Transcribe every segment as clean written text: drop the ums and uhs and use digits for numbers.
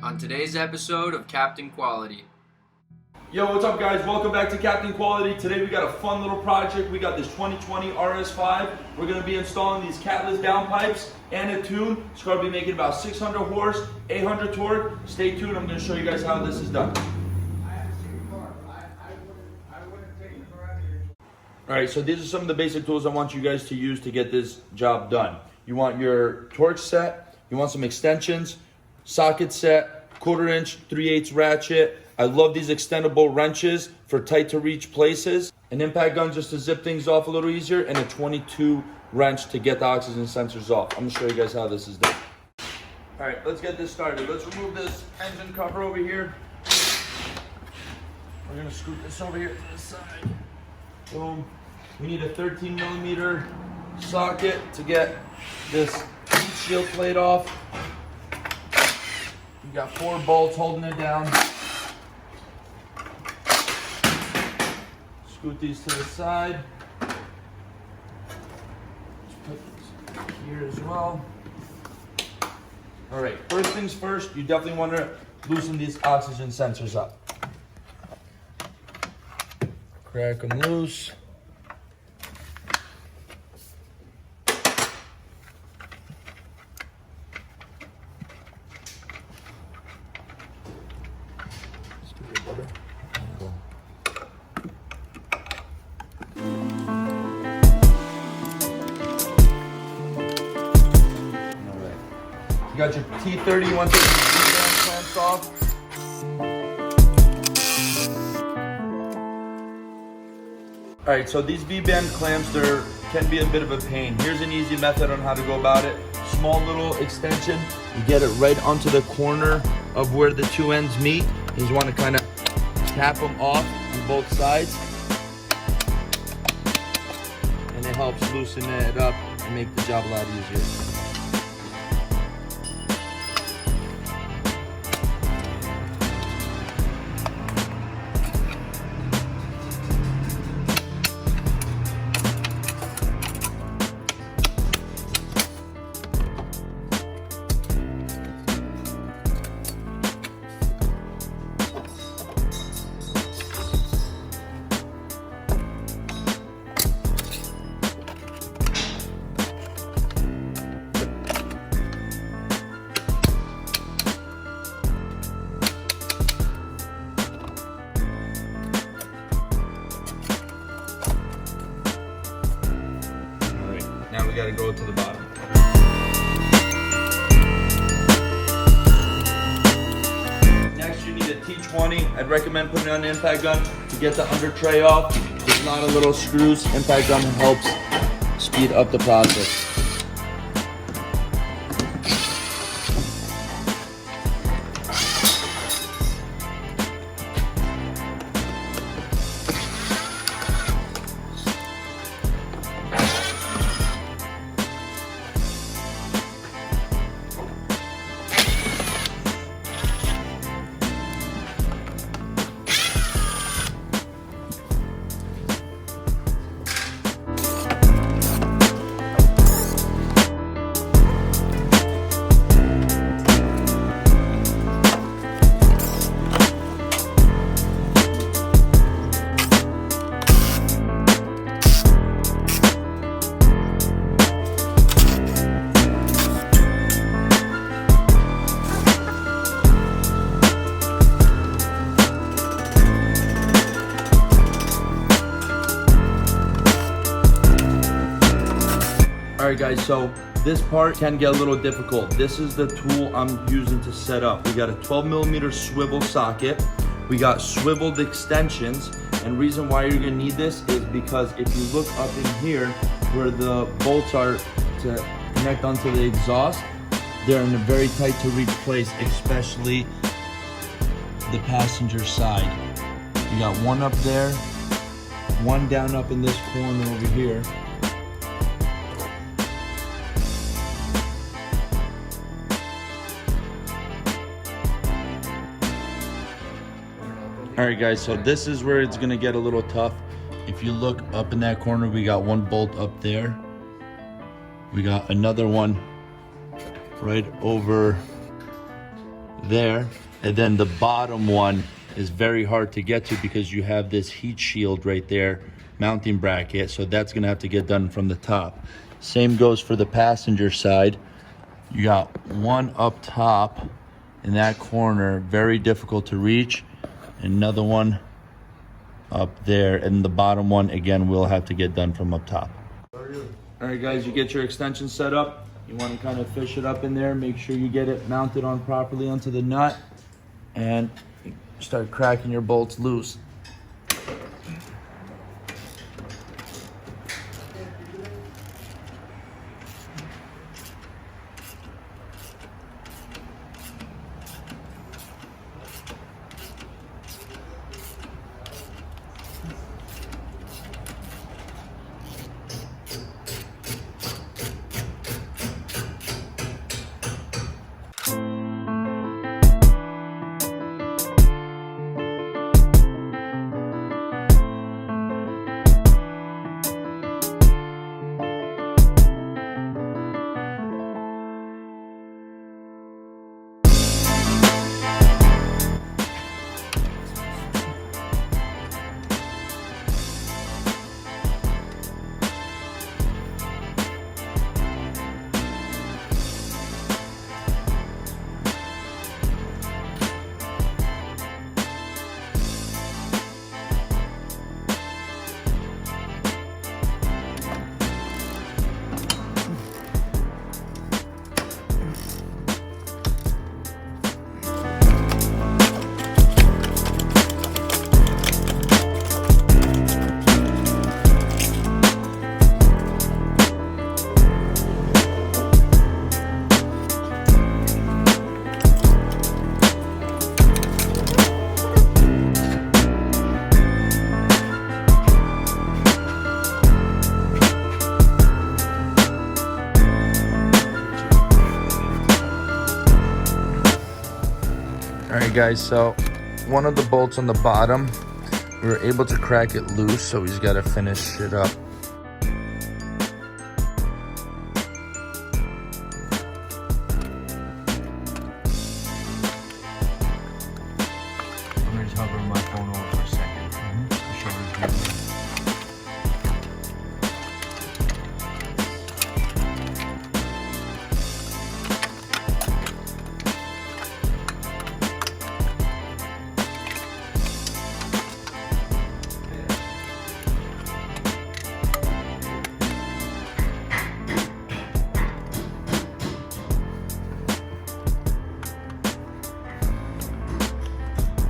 on today's episode of Captain Quality. Yo, what's up guys? Welcome back to Captain Quality. Today we got a fun little project. We got this 2020 RS5. We're going to be installing these Catless downpipes and a tune. It's going to be making about 600 horse, 800 torque. Stay tuned. I'm going to show you guys how this is done. Alright, so these are some of the basic tools I want you guys to use to get this job done. You want your torque set, you want some extensions, socket set, 1/4 inch, 3/8 ratchet. I love these extendable wrenches for tight to reach places. An impact gun just to zip things off a little easier, and a 22 wrench to get the oxygen sensors off. I'm gonna show you guys how this is done. Alright, let's get this started. Let's remove this engine cover over here. We're gonna scoot this over here to the side. Boom. We need a 13mm socket to get this heat shield plate off. We got 4 bolts holding it down. Scoot these to the side. Let's put this here as well. All right, first things first, you definitely want to loosen these oxygen sensors up. Crack them loose. You got your T30, you want to take the V-band clamps off. Alright, so these V-band clamps, can be a bit of a pain. Here's an easy method on how to go about it. Small little extension, you get it right onto the corner of where the two ends meet. You just want to kind of tap them off on both sides. And it helps loosen it up and make the job a lot easier. Now we got to go to the bottom. Next you need a T20. I'd recommend putting it on the impact gun to get the under tray off. There's a lot of little screws. Impact gun helps speed up the process. Alright guys, so this part can get a little difficult. This is the tool I'm using to set up. We got a 12mm swivel socket. We got swiveled extensions. And reason why you're gonna need this is because if you look up in here where the bolts are to connect onto the exhaust, they're in a very tight to reach place, especially the passenger side. You got one up there, one down up in this corner over here. Alright guys, so this is where it's gonna get a little tough. If you look up in that corner, we got one bolt up there. We got another one right over there. And then the bottom one is very hard to get to because you have this heat shield right there, mounting bracket. So that's gonna have to get done from the top. Same goes for the passenger side. You got one up top in that corner, very difficult to reach. Another one up there, and the bottom one, again, will have to get done from up top. All right, guys, you get your extension set up. You want to kind of fish it up in there, make sure you get it mounted on properly onto the nut, and start cracking your bolts loose. All right, guys, so one of the bolts on the bottom, we were able to crack it loose, so he's got to finish it up. I'm gonna just hover my phone over for a second.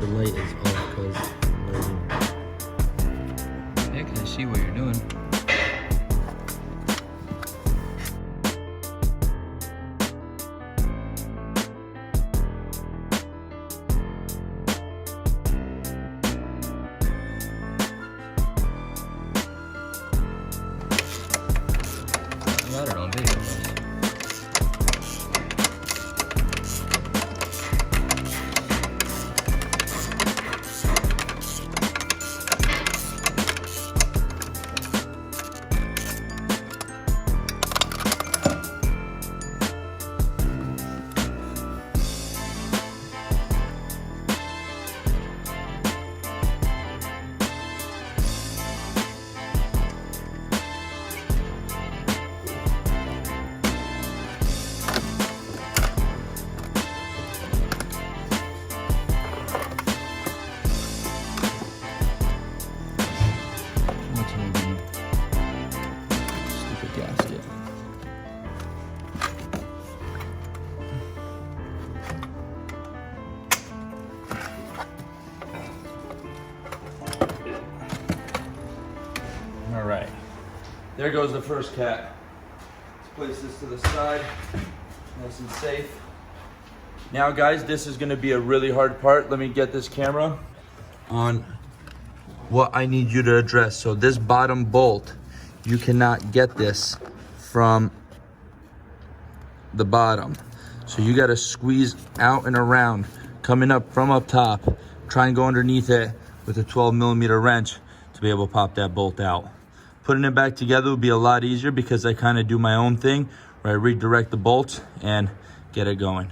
The light is off because Yeah, can I see what you're doing? I got it on video. Stupid gasket. All right, there goes the first cat. Let's place this to the side, nice and safe. Now, guys, this is gonna be a really hard part. Let me get this camera on what I need you to address. So this bottom bolt, you cannot get this from the bottom. So you gotta squeeze out and around, coming up from up top, try and go underneath it with a 12mm wrench to be able to pop that bolt out. Putting it back together would be a lot easier because I kind of do my own thing where I redirect the bolts and get it going.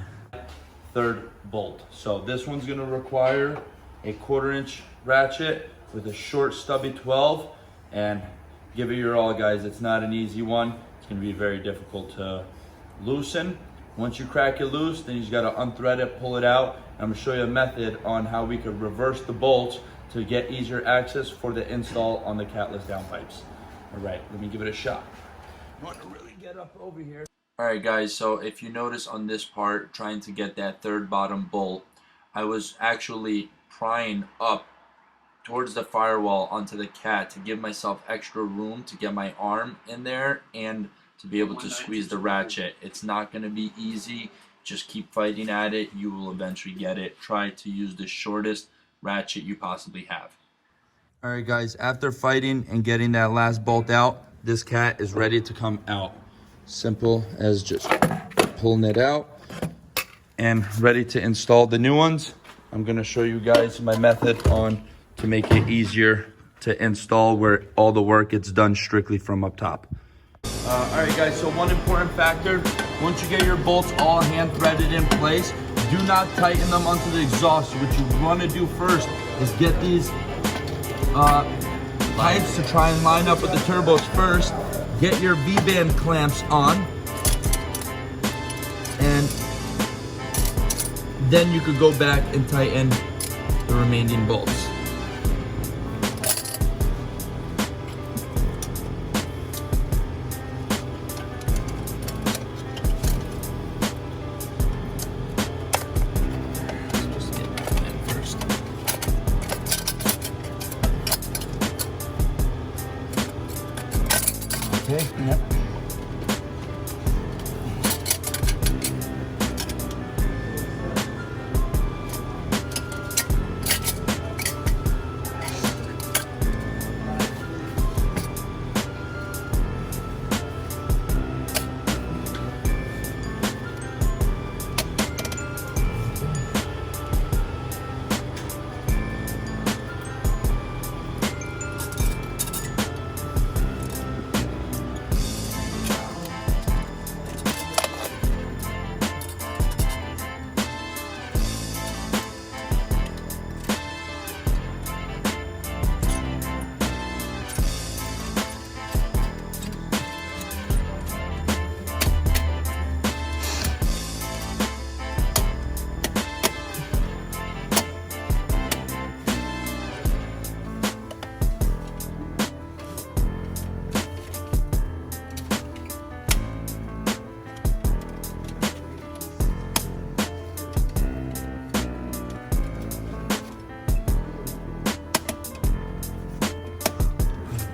Third bolt. So this one's gonna require a 1/4 inch ratchet with a short stubby 12, and give it your all, guys. It's not an easy one. It's gonna be very difficult to loosen. Once you crack it loose, then you just gotta unthread it, pull it out. I'm gonna show you a method on how we could reverse the bolts to get easier access for the install on the Catless downpipes. All right, let me give it a shot. You want to really get up over here. All right, guys, so if you notice on this part, trying to get that third bottom bolt, I was actually prying up towards the firewall onto the cat to give myself extra room to get my arm in there and to be able to squeeze the ratchet. It's not going to be easy. Just keep fighting at it. You will eventually get it. Try to use the shortest ratchet you possibly have. All right, guys, after fighting and getting that last bolt out, this cat is ready to come out. Simple as just pulling it out and ready to install the new ones. I'm going to show you guys my method on to make it easier to install, where all the work gets done strictly from up top. All right, guys, so one important factor, once you get your bolts all hand threaded in place, do not tighten them onto the exhaust. What you want to do first is get these pipes to try and line up with the turbos first. Get your V-band clamps on, and then you could go back and tighten the remaining bolts. Okay, yep.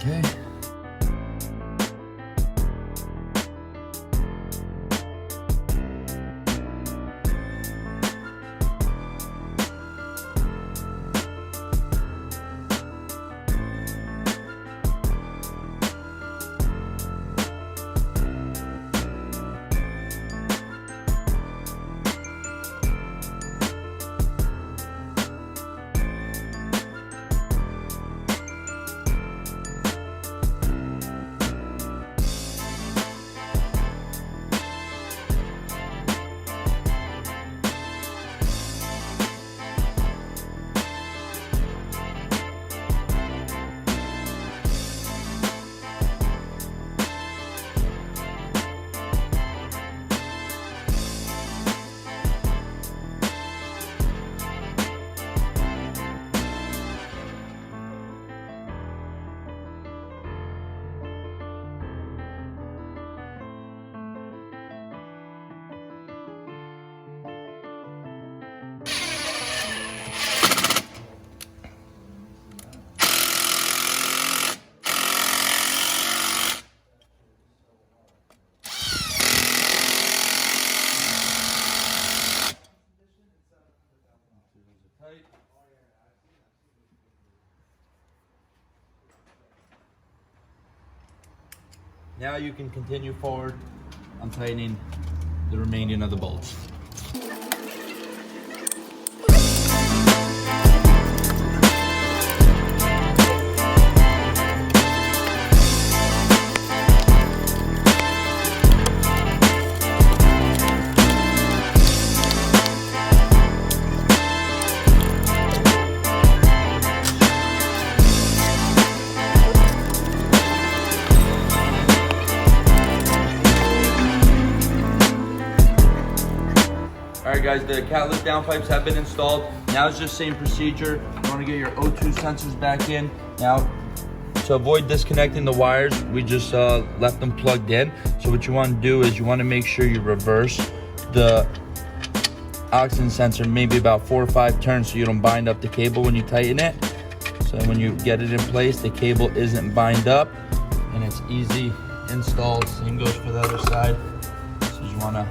Okay. Now you can continue forward on tightening the remaining of the bolts. guys, the Catless downpipes have been installed. Now it's just same procedure. You want to get your O2 sensors back in. Now, to avoid disconnecting the wires, we just left them plugged in. So what you want to do is you want to make sure you reverse the oxygen sensor maybe about 4 or 5 turns so you don't bind up the cable when you tighten it. So when you get it in place, the cable isn't bind up and it's easy installed. Same goes for the other side. So you want to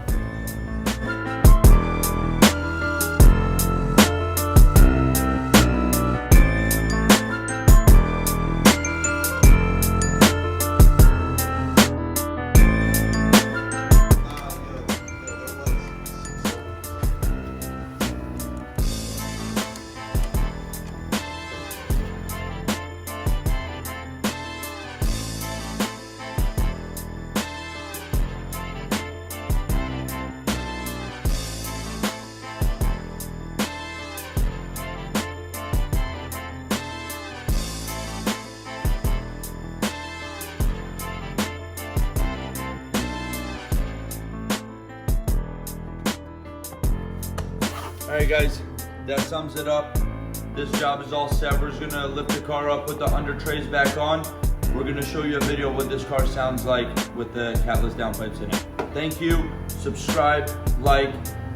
Alright guys, that sums it up. This job is all set. We're just gonna lift the car up, put the under trays back on. We're gonna show you a video of what this car sounds like with the Catless downpipes in it. Thank you, subscribe, like.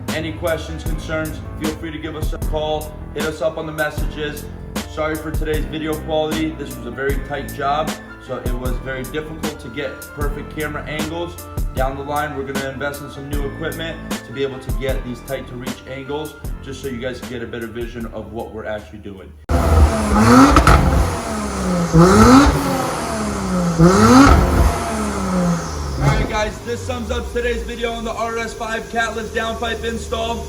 Any questions, concerns, feel free to give us a call, hit us up on the messages. Sorry for today's video quality. This was a very tight job, so it was very difficult to get perfect camera angles. Down the line, we're gonna invest in some new equipment to be able to get these tight to reach angles, just so you guys can get a better vision of what we're actually doing. Alright guys, this sums up today's video on the RS5 Catless downpipe install.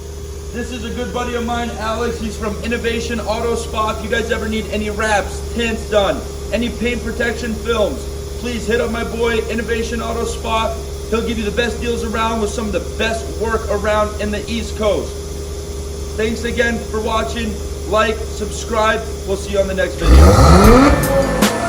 This is a good buddy of mine, Alex. He's from Innovation Auto Spa. If you guys ever need any wraps, tints done, any paint protection films, please hit up my boy, Innovation Auto Spa. He'll give you the best deals around with some of the best work around in the East Coast. Thanks again for watching. Like, subscribe. We'll see you on the next video.